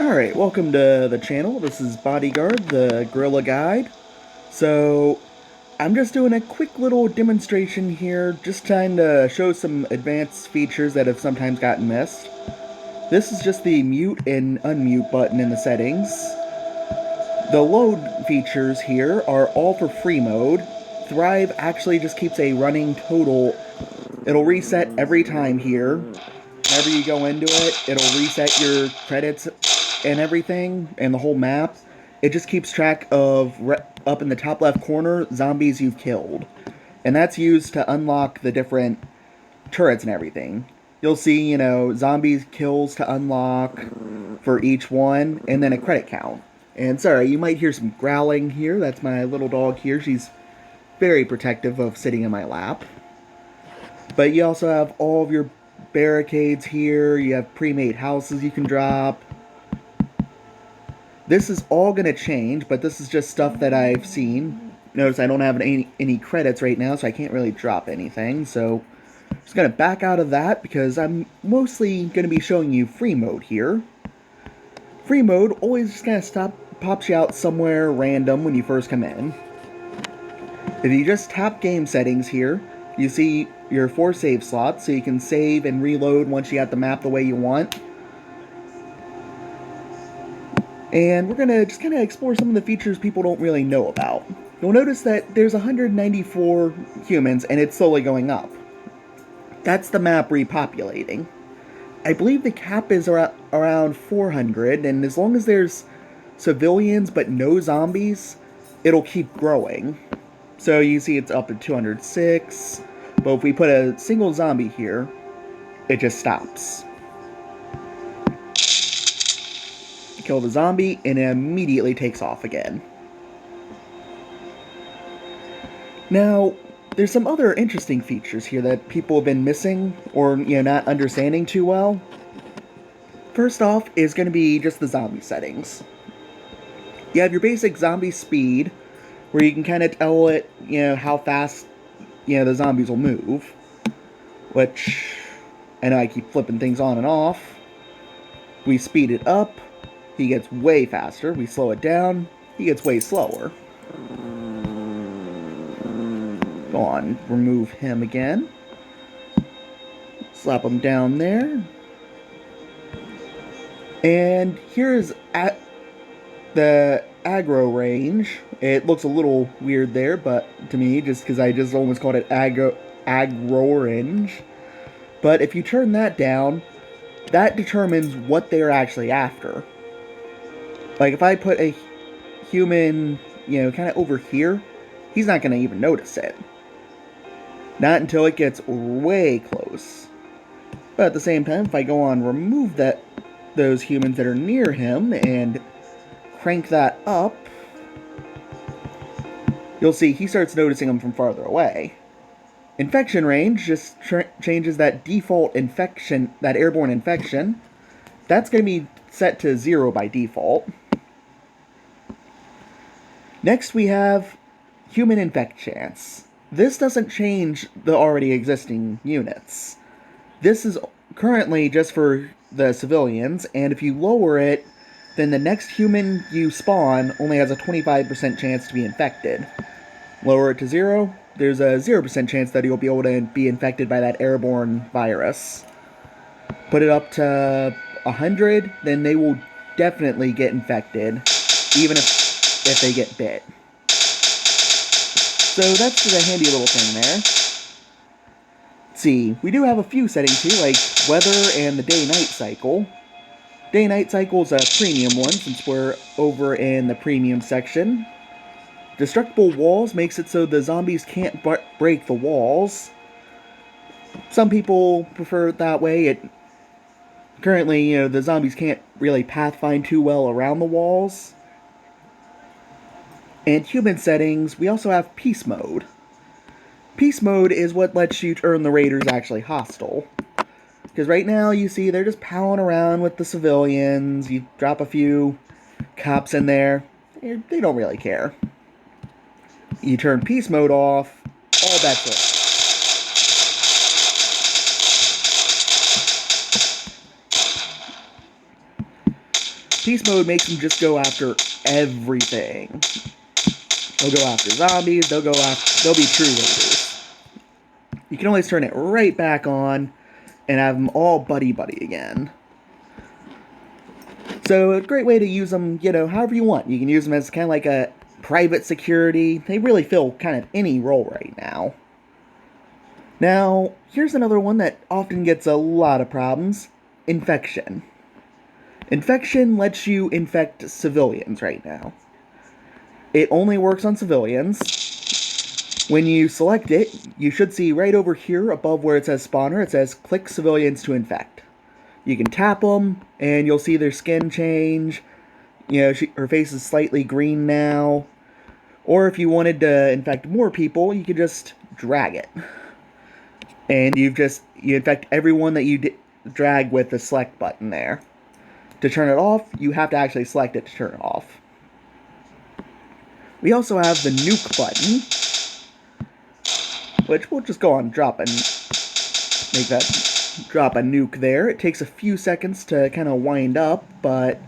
Alright, welcome to the channel. This is BodyGuard, the Gorilla Guide. So, I'm just doing a quick little demonstration here, just trying to show some advanced features that have sometimes gotten missed. This is just the mute and unmute button in the settings. The load features here are all for free mode. Thrive actually just keeps a running total. It'll reset every time here. Whenever you go into it, it'll reset your credits and everything, and the whole map. It just keeps track of, up in the top left corner, zombies you've killed. And that's used to unlock the different turrets and everything. You'll see, zombies kills to unlock for each one, and then a credit count. And sorry, you might hear some growling here. That's my little dog here. She's very protective of sitting in my lap. But you also have all of your barricades here. You have pre-made houses you can drop. This is all going to change, but this is just stuff that I've seen. Notice I don't have any credits right now, so I can't really drop anything. So I'm just going to back out of that because I'm mostly going to be showing you free mode here. Free mode always just kind of pops you out somewhere random when you first come in. If you just tap game settings here, you see your 4 save slots, so you can save and reload once you got the map the way you want. And we're going to just kind of explore some of the features people don't really know about. You'll notice that there's 194 humans, and it's slowly going up. That's the map repopulating. I believe the cap is around 400, and as long as there's civilians but no zombies, it'll keep growing. So you see it's up to 206, but if we put a single zombie here, it just stops. Kill the zombie, and it immediately takes off again. Now, there's some other interesting features here that people have been missing, or, not understanding too well. First off is going to be just the zombie settings. You have your basic zombie speed, where you can kind of tell it, how fast, the zombies will move. Which, I know I keep flipping things on and off. We speed it up. He gets way faster. We slow it down. He gets way slower. Go on, remove him again. Slap him down there. And here's at the aggro range. It looks a little weird there, but to me, just because I just almost called it aggro range. But if you turn that down, that determines what they're actually after. Like, if I put a human, kind of over here, he's not going to even notice it. Not until it gets way close. But at the same time, if I go on remove those humans that are near him and crank that up, you'll see he starts noticing them from farther away. Infection range just changes that default infection, that airborne infection. That's going to be set to 0 by default. Next we have human infect chance. This doesn't change the already existing units. This is currently just for the civilians, and if you lower it, then the next human you spawn only has a 25% chance to be infected. Lower it to 0, there's a 0% chance that you'll be able to be infected by that airborne virus. Put it up to 100, then they will definitely get infected, even if they get bit. So that's just a handy little thing there. Let's see, we do have a few settings here, like weather and the day-night cycle. Day-night cycle is a premium one, since we're over in the premium section. Destructible walls makes it so the zombies can't break the walls. Some people prefer it that way. Currently, the zombies can't really pathfind too well around the walls. And human settings, we also have peace mode. Peace mode is what lets you turn the raiders actually hostile. Because right now, you see, they're just palling around with the civilians. You drop a few cops in there, they don't really care. You turn peace mode off, all bets are off. Beast mode makes them just go after everything. They'll go after zombies, they'll be true raiders. You can always turn it right back on and have them all buddy-buddy again. So a great way to use them, however you want. You can use them as kind of like a private security. They really fill kind of any role right now. Now, here's another one that often gets a lot of problems. Infection. Infection lets you infect civilians right now. It only works on civilians. When you select it, you should see right over here above where it says spawner, it says click civilians to infect. You can tap them, and you'll see their skin change. Her face is slightly green now. Or if you wanted to infect more people, you could just drag it. And you infect everyone that you drag with the select button there. To turn it off, you have to actually select it to turn it off. We also have the nuke button, which we'll just go on drop a nuke there. It takes a few seconds to kind of wind up, but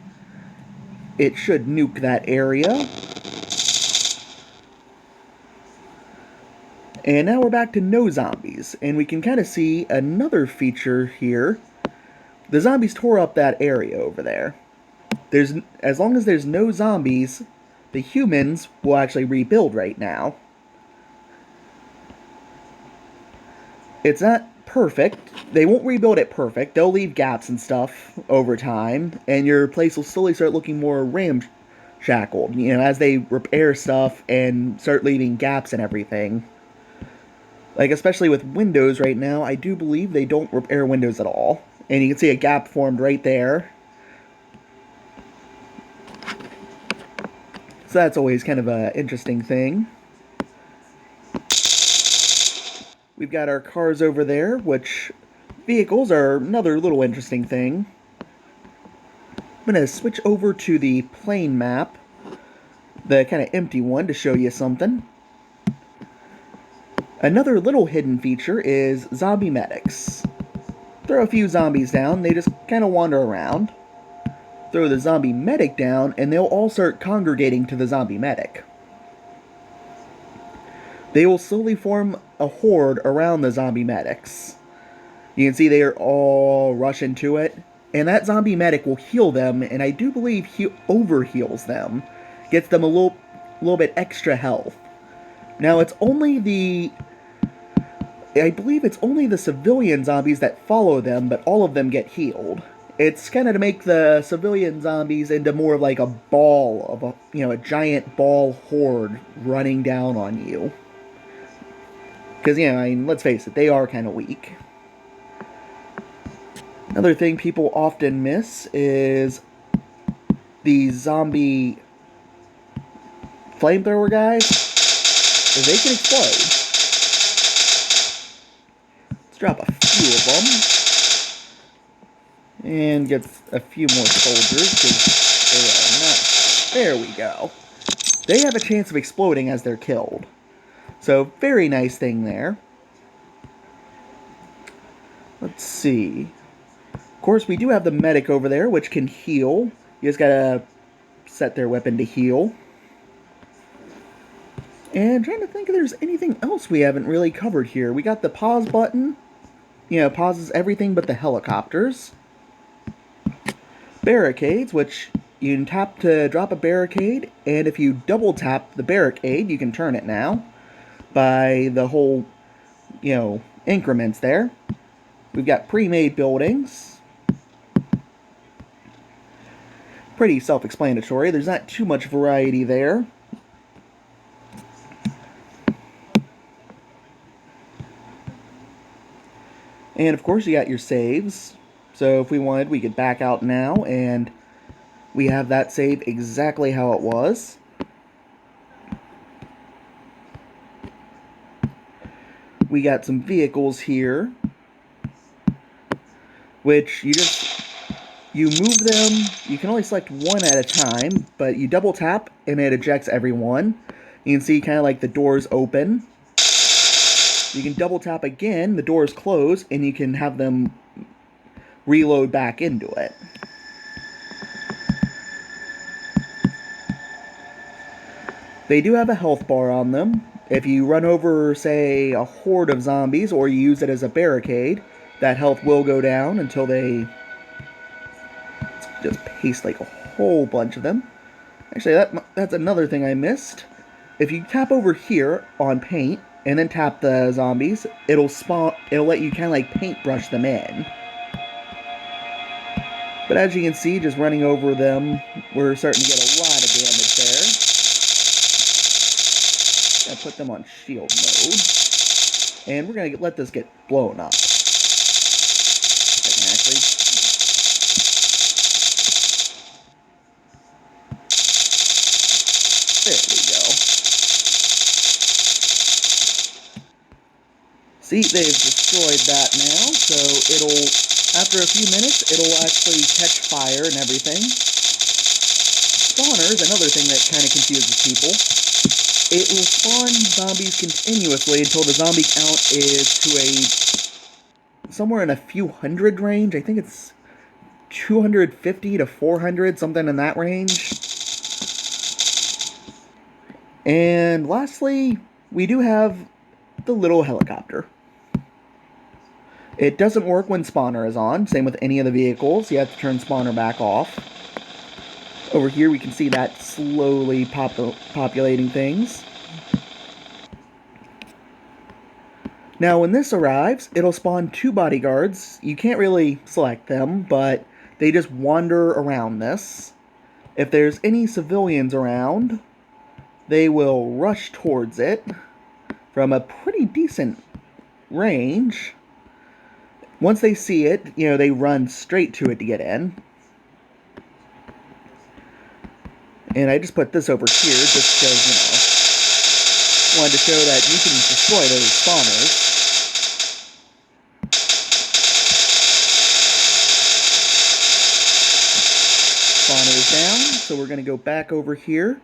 it should nuke that area. And now we're back to no zombies, and we can kind of see another feature here. The zombies tore up that area over there. As long as there's no zombies, the humans will actually rebuild right now. It's not perfect. They won't rebuild it perfect. They'll leave gaps and stuff over time, and your place will slowly start looking more ramshackled, as they repair stuff and start leaving gaps and everything. Like, especially with windows right now, I do believe they don't repair windows at all. And you can see a gap formed right there. So that's always kind of an interesting thing. We've got our cars over there, which vehicles are another little interesting thing. I'm going to switch over to the plane map, the kind of empty one, to show you something. Another little hidden feature is zombie medics. Throw a few zombies down, they just kind of wander around. Throw the zombie medic down, and they'll all start congregating to the zombie medic. They will slowly form a horde around the zombie medics. You can see they are all rushing to it, and that zombie medic will heal them, and I do believe he overheals them. Gets them a little bit extra health. Now, I believe it's only the civilian zombies that follow them, but all of them get healed. It's kind of to make the civilian zombies into more of like a a giant ball horde running down on you. Because, let's face it, they are kind of weak. Another thing people often miss is the zombie flamethrower guys. They can explode. Let's drop a few of them. And get a few more soldiers, because they are not... There we go. They have a chance of exploding as they're killed. So, very nice thing there. Let's see. Of course, we do have the medic over there, which can heal. You just gotta set their weapon to heal. And I'm trying to think if there's anything else we haven't really covered here. We got the pause button. Pauses everything but the helicopters. Barricades, which you can tap to drop a barricade, and if you double tap the barricade, you can turn it now by the whole, increments there. We've got pre-made buildings. Pretty self-explanatory. There's not too much variety there. And of course, you got your saves. So if we wanted, we could back out now, and we have that save exactly how it was. We got some vehicles here, which you move them. You can only select one at a time, but you double tap and it ejects everyone. You can see kind of like the doors open. You can double tap again, the doors close, and you can have them reload back into it. They do have a health bar on them. If you run over, say, a horde of zombies, or you use it as a barricade, that health will go down until they just paste like a whole bunch of them. Actually, that's another thing I missed. If you tap over here on paint and then tap the zombies, it'll let you kind of like paintbrush them in. But as you can see, just running over them, we're starting to get a lot of damage there. Gonna put them on shield mode. And we're gonna let this get blown up. Actually. There we go. See, they've destroyed that now, so after a few minutes, it'll actually catch fire and everything. Spawner is another thing that kind of confuses people. It will spawn zombies continuously until the zombie count is to somewhere in a few hundred range. I think it's 250 to 400, something in that range. And lastly, we do have the little helicopter. It doesn't work when spawner is on. Same with any of the vehicles. You have to turn spawner back off. Over here we can see that slowly populating things. Now when this arrives, it'll spawn 2 bodyguards. You can't really select them, but they just wander around this. If there's any civilians around, they will rush towards it from a pretty decent range. Once they see it, they run straight to it to get in. And I just put this over here just because, wanted to show that you can destroy those spawners. Spawner is down, so we're going to go back over here.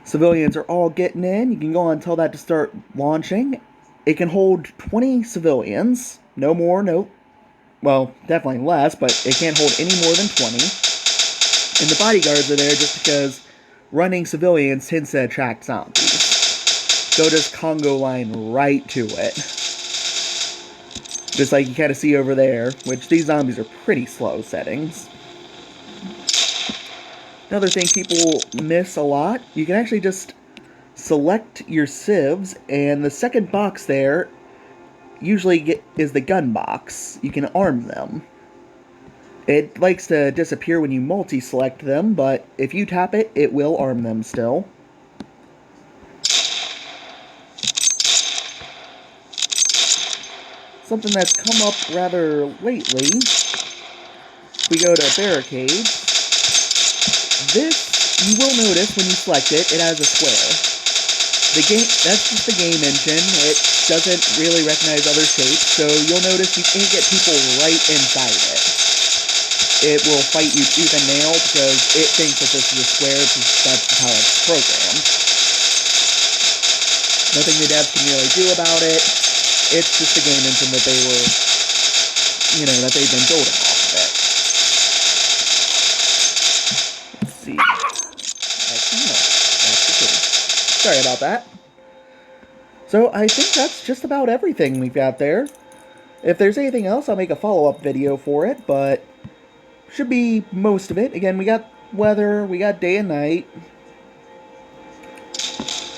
Civilians are all getting in. You can go on and tell that to start launching. It can hold 20 civilians. No more, no. Well, definitely less, but it can't hold any more than 20. And the bodyguards are there just because running civilians tends to attract zombies. They'll just Congo line right to it. Just like you kind of see over there, which these zombies are pretty slow settings. Another thing people miss a lot, you can actually just select your civs, and the second box there usually is the gun box. You can arm them. It likes to disappear when you multi-select them, but if you tap it, it will arm them still. Something that's come up rather lately, we go to Barricades. This, you will notice when you select it, it has a square. That's just the game engine. It doesn't really recognize other shapes, so you'll notice you can't get people right inside it. It will fight you tooth and nail because it thinks that this is a square, because that's how it's programmed. Nothing the devs can really do about it. It's just the game engine that they were, that they've been building off of it. Let's see. Actually, no. That's the case. Sorry about that. So I think that's just about everything we've got there. If there's anything else, I'll make a follow-up video for it, but should be most of it. Again, we got weather, we got day and night,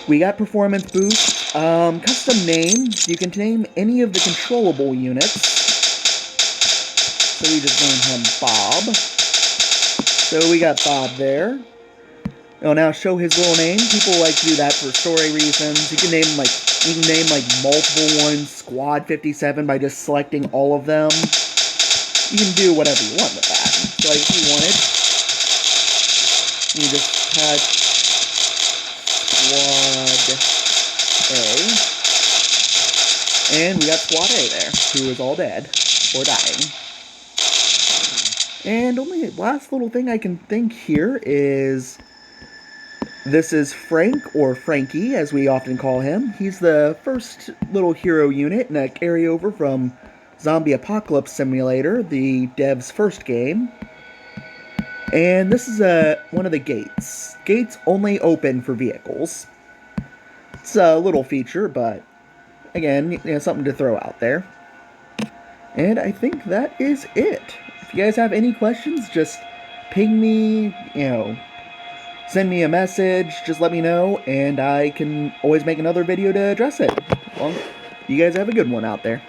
we got performance boost, custom name. You can name any of the controllable units. So we just named him Bob. So we got Bob there. It'll now show his little name. People like to do that for story reasons. You can name multiple ones, Squad 57, by just selecting all of them. You can do whatever you want with that. So like if you wanted, you just had Squad A. And we got Squad A there, who is all dead, or dying. And only last little thing I can think here is, this is Frank, or Frankie, as we often call him. He's the first little hero unit in a carryover from Zombie Apocalypse Simulator, the dev's first game. And this is one of the gates. Gates only open for vehicles. It's a little feature, but again, something to throw out there. And I think that is it. If you guys have any questions, just ping me, send me a message, just let me know, and I can always make another video to address it. Well, you guys have a good one out there.